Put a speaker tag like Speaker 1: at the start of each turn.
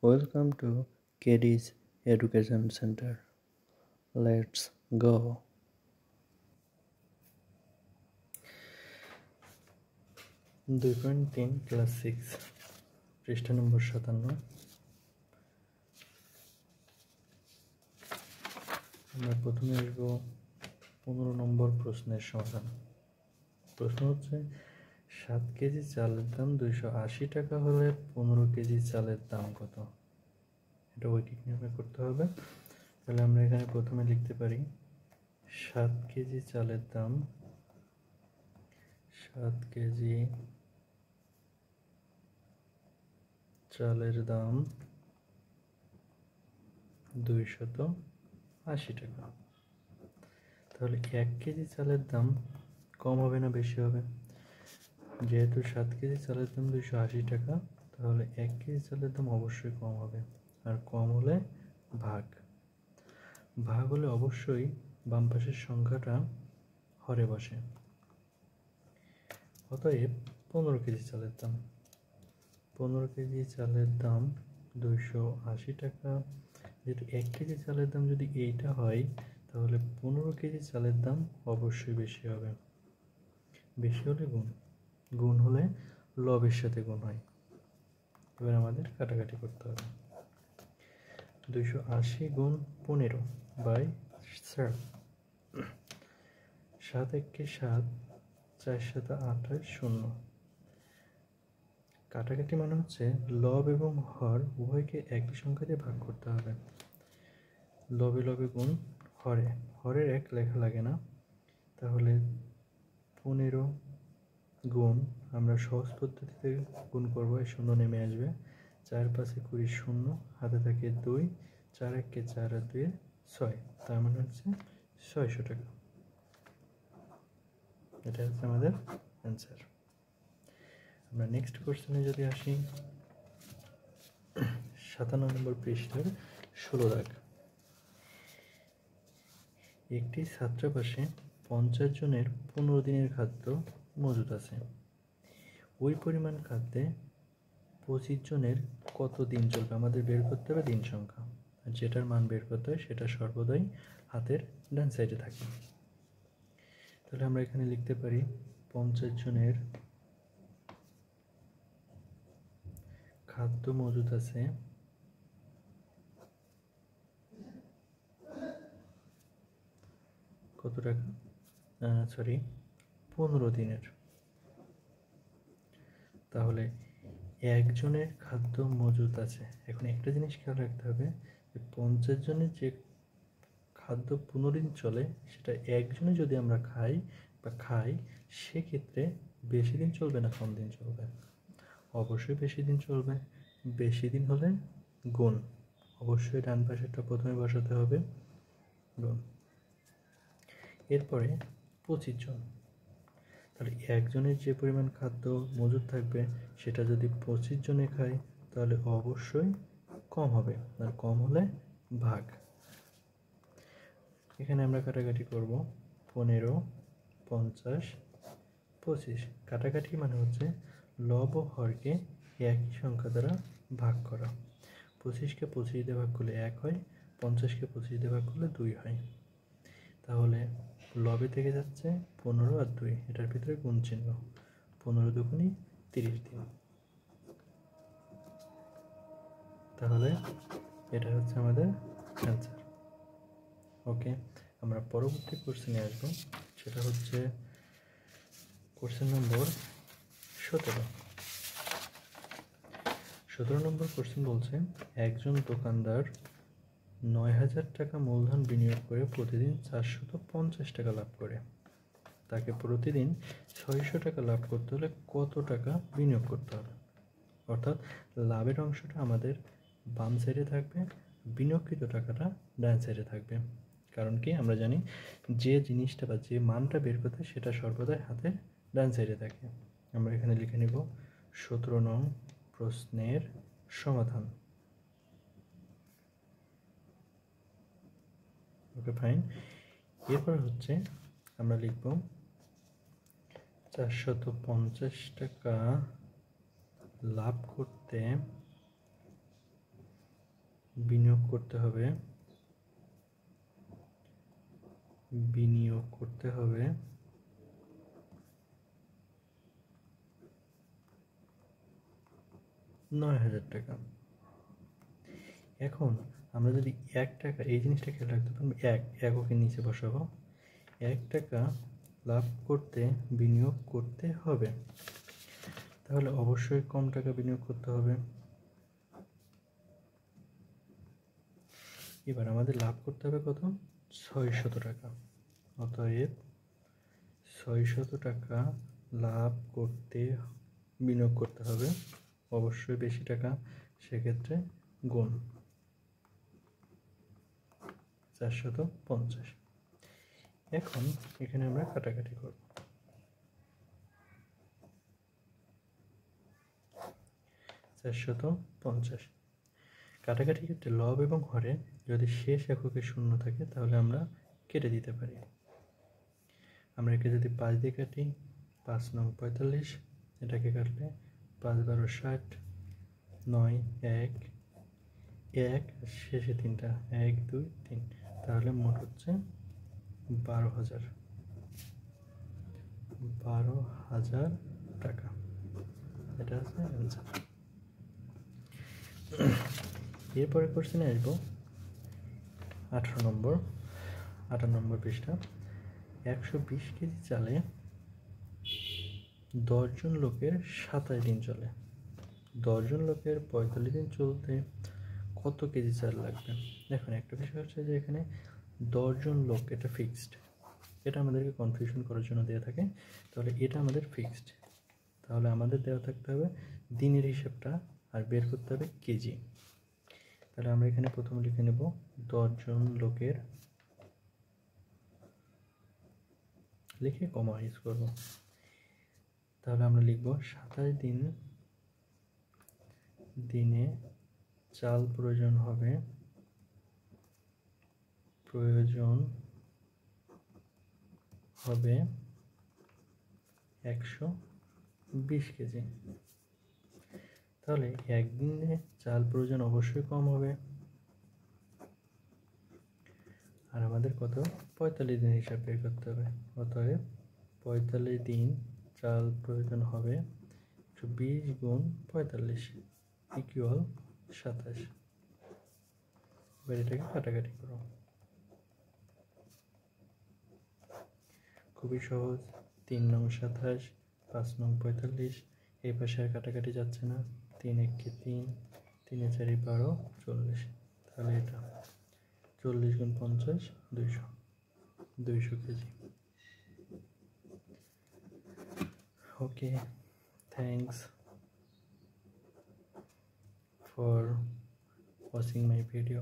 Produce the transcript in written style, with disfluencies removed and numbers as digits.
Speaker 1: Welcome to KD's Education Center. Let's go. 2.3 class 6 পৃষ্ঠা নম্বর 57। আমরা প্রথমে আসবো 15 নম্বর প্রশ্নের সমাধান। প্রশ্ন হচ্ছে 7 কেজি চালের দাম 280 টাকা হলে 15 কেজি চালের দাম কত? এটা ঐকিক নির্ণয় করতে হবে। তাহলে আমরা এখানে প্রথমে লিখতে পারি 7 কেজি চালের দাম 7 কেজি চালের দাম 280 টাকা। তাহলে 1 কেজি চালের দাম কম হবে না বেশি হবে? যেহেতু 7 কেজি চালের দাম 280 টাকা, তাহলে 1 কেজি চালের দাম অবশ্যই কম হবে। আর কম হলে ভাগ হলে অবশ্যই বাম পাশের সংখ্যাটা হরে বসে। অতএব 15 কেজি চালের দাম 15 কেজি চালের দাম 280 টাকা। যেহেতু 1 কেজি চালের দাম যদি এইটা হয়, তাহলে 15 কেজি চালের দাম অবশ্যই বেশি হবে। বেশি হলে গুণ হলে লবের সাথে গুণ হয়। এবার আমাদের কাটাকাটি করতে হবে। 280 গুণ 15 বাই 7। 7 1 7, 4 7 28, 0। কাটাকাটি মানে হচ্ছে লব এবং হর উভয়কে একই সংখ্যা দিয়ে ভাগ করতে হবে। লবে লবে গুণ হরের 1 লেখা লাগে না, তাহলে 15 গুণ আমরা সহজ পদ্ধতিতে গুণ করবো। 0 নেমে আসবে। 4 5 20, 0 হাতে থাকে 2, 4 1 4 আর 2 6, তার মানে হচ্ছে 600 টাকা। এটা হচ্ছে আমাদের অ্যান্সার। আমরা নেক্সট কোশ্চেনে যদি আসি, 57 নম্বর পৃষ্ঠার 16 দাগ। একটি ছাত্রাবাসে 50 জনের 15 দিনের খাদ্য মজুদ আছে। ওই পরিমাণ খাদ্যে 25 জনের কত দিন চলবে? আমাদের বের করতে হবে দিন সংখ্যা, আর যেটার মান বের করতে হয় সেটা সর্বদাই হাতের ডান সাইডে থাকে। তাহলে আমরা এখানে লিখতে পারি 50 জনের খাদ্য মজুদ আছে কত টাকা? 15 দিনের। তাহলে একজনের খাদ্য মজুদ আছে। এখন একটা জিনিস খেয়াল রাখতে হবে যে 50 জনের যে খাদ্য 15 দিন চলে, সেটা একজনে যদি আমরা খাই সেক্ষেত্রে বেশি দিন চলবে না কম দিন চলবে? অবশ্যই বেশি দিন চলবে। বেশি দিন হলে গুণ, অবশ্যই ডান পাশেরটা প্রথমে বসাতে হবে, গুণ। এরপরে 25 জন, তাহলে একজনের যে পরিমাণ খাদ্য মজুদ থাকবে সেটা যদি 25 জনে খায় তাহলে অবশ্যই কম হবে, আর কম হলে ভাগ। এখানে আমরা কাটাকাটি করব। 15 50 25। কাটাকাটি মানে হচ্ছে লব ও হরকে একই সংখ্যা দ্বারা ভাগ করা। 25কে 25 দিয়ে ভাগ করলে 1 হয়, 50কে 25 দিয়ে ভাগ করলে 2 হয়। তাহলে লবে থেকে যাচ্ছে 15 আর 2, এটার ভিতরে গুণ চিহ্ন। 15 দুগুণে 30 দিন। তাহলে এটা হচ্ছে আমাদের অ্যান্সার। ওকে, আমরা পরবর্তী কোশ্চেনে আসবো। সেটা হচ্ছে কোশ্চেন নম্বর 17। 17 নম্বর কোশ্চেন বলছে, একজন দোকানদার 9000 টাকা মূলধন বিনিয়োগ করে প্রতিদিন 450 টাকা লাভ করে। তাকে প্রতিদিন 600 টাকা লাভ করতে হলে কত টাকা বিনিয়োগ করতে হবে? অর্থাৎ লাভের অংশটা আমাদের বাম সাইডে থাকবে, বিনিয়োগকৃত টাকাটা ডান সাইডে থাকবে। কারণ কি, আমরা জানি যে জিনিসটা বা যে মানটা বের করতে সেটা সর্বদাই হাতের ডান সাইডে থাকে। আমরা এখানে লিখে নিব 17 নং প্রশ্নের সমাধান। ওকে, ফাইন। এরপর হচ্ছে আমরা লিখব 450 টাকা লাভ করতে বিনিয়োগ করতে হবে 9,000 টাকা। এখন আমরা যদি 1 টাকা, এই জিনিসটা খেয়াল রাখতে পারবো, এককের নিচে বসাবো, 1 টাকা লাভ করতে বিনিয়োগ করতে হবে, তাহলে অবশ্যই কম টাকা বিনিয়োগ করতে হবে। এবার আমাদের লাভ করতে হবে কত? 600 টাকা। অতএব 600 টাকা লাভ করতে বিনিয়োগ করতে হবে, অবশ্যই বেশি টাকা, সেক্ষেত্রে গুণ 450। এখন এখানে আমরা কাটাকাটি করব। 450 কাটাকাটি ক্ষেত্রে লব এবং হরে যদি শেষ এককে শূন্য থাকে তাহলে আমরা কেটে দিতে পারি। আমরা একে যদি 5 দিয়ে কাটি, 5 নং 45, এটাকে কাটলে 5 12 60, 9 1 1, শেষে 3টা 1 2 3, তাহলে মোট হচ্ছে 12,000 টাকা। এটা হচ্ছে অ্যান্সার। এরপরে কোশ্চেনে আসবো 18 নম্বর পৃষ্ঠা। 120 কেজি চালে 10 জন লোকের 27 দিন চলে। 10 জন লোকের 45 দিন চলতে কত কেজি চাল লাগবে? দেখুন, একটা বিষয় হচ্ছে যে এখানে 10 জন লোক, এটা ফিক্সড, এটা আমাদেরকে কনফিউশন করার জন্য দেওয়া থাকে, তাহলে এটা আমাদের ফিক্সড, তাহলে আমাদের দেওয়া থাকতে হবে দিনের হিসাবটা আর বের করতে হবে কেজি। তাহলে আমরা এখানে প্রথমে লিখে নেব 10 জন লোকের, লিখে কমা ইউজ করব। তাহলে আমরা লিখব 27 দিনে চাল প্রয়োজন হবে 120 কেজি। তাহলে একদিনে চাল প্রয়োজন অবশ্যই কম হবে, আর আমাদের কত? 45 দিন হিসাব বের করতে হবে। অতএব 45 দিন চাল প্রয়োজন হবে 120 গুণ 45 ইকুয়াল 27। এবার এটাকে কাটাকাটি করো, খুবই সহজ। 3 নং 27, 5 নং 45, এই পাশে আর কাটাকাটি যাচ্ছে না, 3 1 3, 3 4 12, 40, তাহলে এটা 40 গুণ 50 200 KG. Okay, thanks for watching my video.